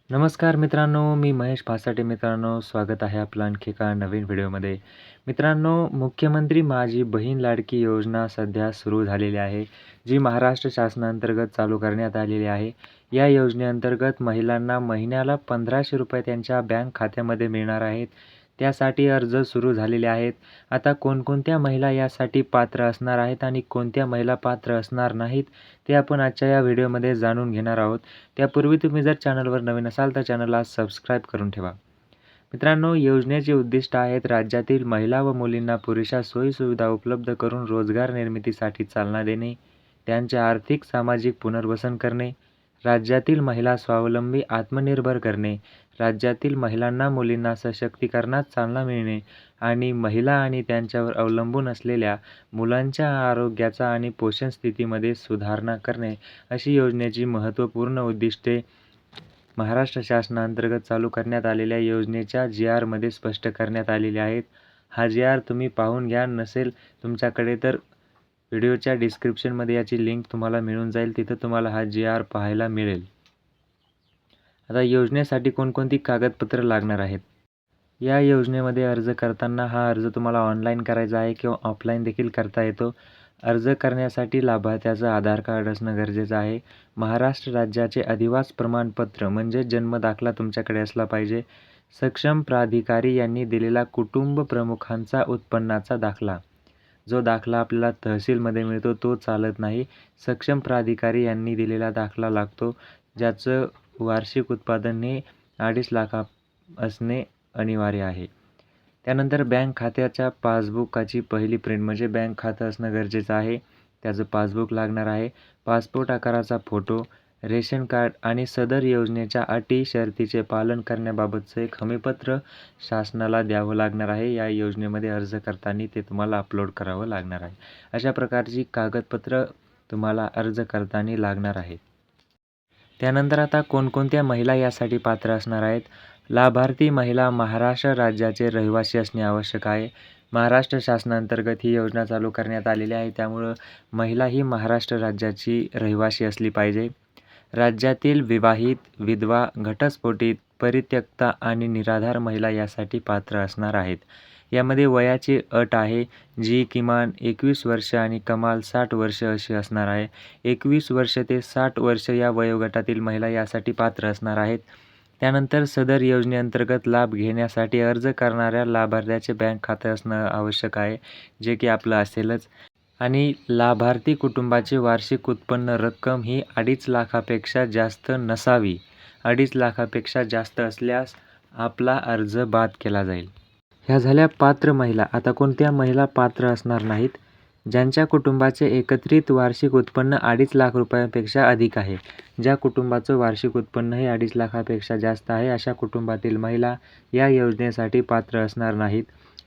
नमस्कार मित्रांनो, मी महेश भासाटे. मित्रांनो, स्वागत आहे आपलं आणखी एका नवीन व्हिडिओमध्ये. मित्रांनो, मुख्यमंत्री माझी बहीण लाडकी योजना सध्या सुरू झालेली आहे, जी महाराष्ट्र शासनाअंतर्गत चालू करण्यात आलेली आहे. या योजनेअंतर्गत महिलांना महिन्याला ₹1500 त्यांच्या बँक खात्यामध्ये मिळणार आहेत. त्यासाठी अर्ज सुरू झालेले आहेत. आता कोणकोणत्या महिला यासाठी पात्र असणार आहेत आणि कोणत्या महिला पात्र असणार नाहीत, ते आपण आजच्या या व्हिडिओमध्ये जाणून घेणार आहोत. त्यापूर्वी तुम्ही जर चॅनलवर नवीन असाल तर चॅनलला सबस्क्राईब करून ठेवा. मित्रांनो, योजनेचे उद्दिष्ट आहेत राज्यातील महिला व मुलींना पुरेशा सोयीसुविधा उपलब्ध करून रोजगार निर्मितीसाठी चालना देणे, त्यांचे आर्थिक सामाजिक पुनर्वसन करणे, राज्यातील महिला स्वावलंबी आत्मनिर्भर करणे, राज्यातील महिलांना मुलींना सशक्तीकरणात चालना मिळणे आणि महिला आणि त्यांच्यावर अवलंबून असलेल्या मुलांच्या आरोग्याचा आणि पोषण स्थितीमध्ये सुधारणा करणे, अशी योजनेची महत्त्वपूर्ण उद्दिष्टे महाराष्ट्र शासनाअंतर्गत चालू करण्यात आलेल्या योजनेच्या जी-आरमध्ये स्पष्ट करण्यात आलेले आहेत. हा जी-आर तुम्ही पाहून घ्या. नसेल तुमच्याकडे तर व्हिडिओच्या डिस्क्रिप्शनमध्ये याची लिंक तुम्हाला मिळून जाईल. तिथं तुम्हाला हा जी-आर पाहायला मिळेल. आता योजनेसाठी कोणकोणती कागदपत्र लागणार आहेत. या योजनेमध्ये अर्ज करताना हा अर्ज तुम्हाला ऑनलाईन करायचा आहे किंवा ऑफलाईन देखील करता येतो. अर्ज करण्यासाठी लाभार्थ्याचं आधार कार्ड असणं गरजेचं आहे. महाराष्ट्र राज्याचे अधिवास प्रमाणपत्र म्हणजे जन्मदाखला तुमच्याकडे असला पाहिजे. सक्षम प्राधिकारी यांनी दिलेला कुटुंब प्रमुखांचा उत्पन्नाचा दाखला. जो दाखला आपल्याला तहसीलमध्ये मिळतो तो चालत नाही. सक्षम प्राधिकारी यांनी दिलेला दाखला लागतो, ज्याचं वार्षिक उत्पादन हे 2.5 लाख असणे अनिवार्य आहे. त्यानंतर बँक खात्याच्या पासबुकाची पहिली प्रिंट म्हणजे बँक खातं असणं गरजेचं आहे. त्याचं पासबुक लागणार आहे. पासपोर्ट आकाराचा फोटो, रेशन कार्ड आणि सदर योजनेच्या अटी शर्तीचे पालन करण्याबाबतचं एक हमीपत्र शासनाला द्यावं लागणार आहे. या योजनेमध्ये अर्ज करताना ते तुम्हाला अपलोड करावं लागणार आहे. अशा प्रकारची कागदपत्र तुम्हाला अर्ज करताना लागणार आहेत. त्यानंतर आता कोणकोणत्या महिला यासाठी पात्र असणार आहेत. लाभार्थी महिला महाराष्ट्र राज्याचे रहिवासी असणे आवश्यक आहे. महाराष्ट्र शासनाअंतर्गत ही योजना चालू करण्यात आलेली आहे, त्यामुळं महिला ही महाराष्ट्र राज्याची रहिवासी असली पाहिजे. राज्यातील विवाहित, विधवा, घटस्फोटित, परित्यक्ता आणि निराधार महिला यासाठी पात्र असणार आहेत. यामध्ये वयाची अट आहे, जी किमान 21 वर्ष आणि कमाल 60 वर्ष अशी असणार आहे. 21 वर्ष ते 60 वर्ष या वयोगटातील महिला यासाठी पात्र असणार आहेत. त्यानंतर सदर योजनेअंतर्गत लाभ घेण्यासाठी अर्ज करणाऱ्या लाभार्थ्याचे बँक खाते असणं आवश्यक आहे, जे की आपलं असेलच. आणि लाभार्थी कुटुंबाची वार्षिक उत्पन्न रक्कम ही 2.5 लाखापेक्षा जास्त नसावी. 2.5 लाखापेक्षा जास्त असल्यास आपला अर्ज बाद केला जाईल. ह्या झाल्या पात्र महिला. आता कोणत्या महिला पात्र असणार नाहीत. ज्यांच्या कुटुंबाचे एकत्रित वार्षिक उत्पन्न 2.5 लाख रुपयांपेक्षा अधिक आहे. ज्या कुटुंबाचं वार्षिक उत्पन्न हे 2.5 लाखापेक्षा जास्त आहे, अशा कुटुंबातील महिला या योजनेसाठी पात्र असणार नाहीत.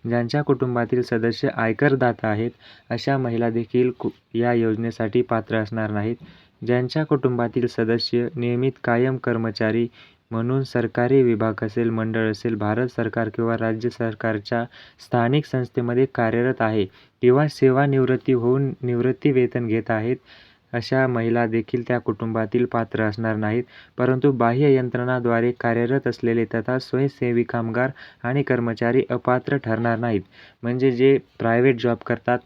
ज्यांच्या कुटुंबातील सदस्य आयकरदाता आहेत, अशा महिला देखील या योजनेसाठी पात्र असणार नाहीत. ज्यांच्या कुटुंबातील सदस्य नियमित कायम कर्मचारी म्हणून सरकारी विभाग असेल, मंडळ असेल, भारत सरकार किंवा राज्य सरकारच्या स्थानिक संस्थेमध्ये कार्यरत आहे किंवा सेवानिवृत्ती होऊन निवृत्ती वेतन घेत आहेत, अशा महिला देखील त्या कुटुंबातील पात्र असणार नाहीत. परंतु बाह्य यंत्रणाद्वारे कार्यरत असलेले तथा स्वयंसेवी कामगार आणि कर्मचारी अपात्र ठरणार नाहीत. म्हणजे जे प्रायव्हेट जॉब करतात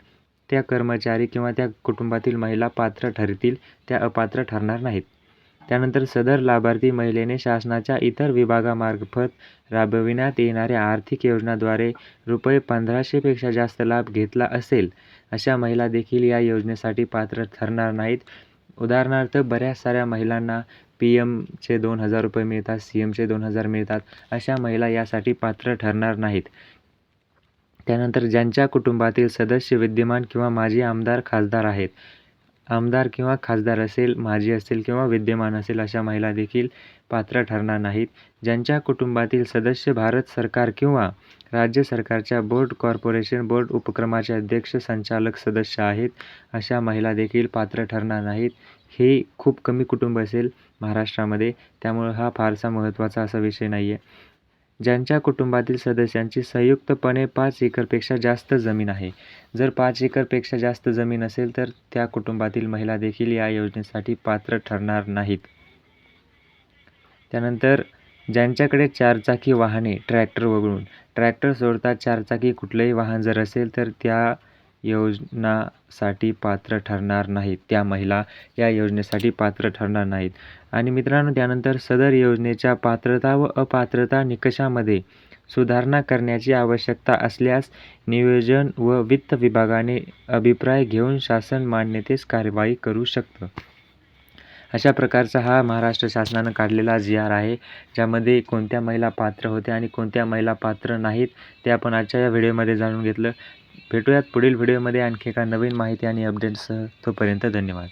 त्या कर्मचारी किंवा त्या कुटुंबातील महिला पात्र ठरतील, त्या अपात्र ठरणार नाहीत. त्यानंतर सदर लाभार्थी महिलेने शासनाच्या इतर विभागामार्फत राबविण्यात येणाऱ्या आर्थिक योजनाद्वारे ₹1500 पेक्षा जास्त लाभ घेतला असेल, अशा महिला देखील या योजनेसाठी पात्र ठरणार नाहीत. उदाहरणार्थ, बऱ्याच साऱ्या महिलांना PM चे ₹2000 मिळतात, CMचे 2000 मिळतात. अशा महिला यासाठी पात्र ठरणार नाहीत. त्यानंतर ज्यांच्या कुटुंबातील सदस्य विद्यमान किंवा माजी आमदार, खासदार आहेत. आमदार किंवा खासदार असेल, माजी असेल किंवा विद्यमान असेल, अशा महिला देखील पात्र ठरणार नाहीत. ज्यांच्या कुटुंबातील सदस्य भारत सरकार किंवा राज्य सरकारच्या बोर्ड, कॉर्पोरेशन, बोर्ड उपक्रमाचे अध्यक्ष, संचालक सदस्य आहेत, अशा महिला देखील पात्र ठरणार नाहीत. ही खूप कमी कुटुंब असेल महाराष्ट्रामध्ये, त्यामुळं हा फारसा महत्त्वाचा असा विषय नाही आहे. ज्यांच्या कुटुंबातील सदस्यांची संयुक्तपणे 5 एकरपेक्षा जास्त जमीन आहे. जर 5 एकरपेक्षा जास्त जमीन असेल तर त्या कुटुंबातील महिला देखील या योजनेसाठी पात्र ठरणार नाहीत. त्यानंतर ज्यांच्याकडे चारचाकी वाहने ट्रॅक्टर वगळून, ट्रॅक्टर सोडता चारचाकी कुठलंही वाहन जर असेल तर त्या योजनासाठी पात्र ठरणार नाहीत. त्या महिला या योजनेसाठी पात्र ठरणार नाहीत. आणि मित्रांनो, त्यानंतर सदर योजनेच्या पात्रता व अपात्रता निकषामध्ये सुधारणा करण्याची आवश्यकता असल्यास नियोजन व वित्त विभागाने अभिप्राय घेऊन शासन मान्यतेस कार्यवाही करू शकतं. अशा प्रकारचा हा महाराष्ट्र शासनानं काढलेला जी-आर आहे, ज्यामध्ये कोणत्या महिला पात्र होत्या आणि कोणत्या महिला पात्र नाहीत, ते आपण आजच्या या व्हिडिओमध्ये जाणून घेतलं. भेटूयात पुढील व्हिडिओमध्ये आणखी एका नवीन माहिती आणि अपडेट्ससह. तोपर्यंत धन्यवाद.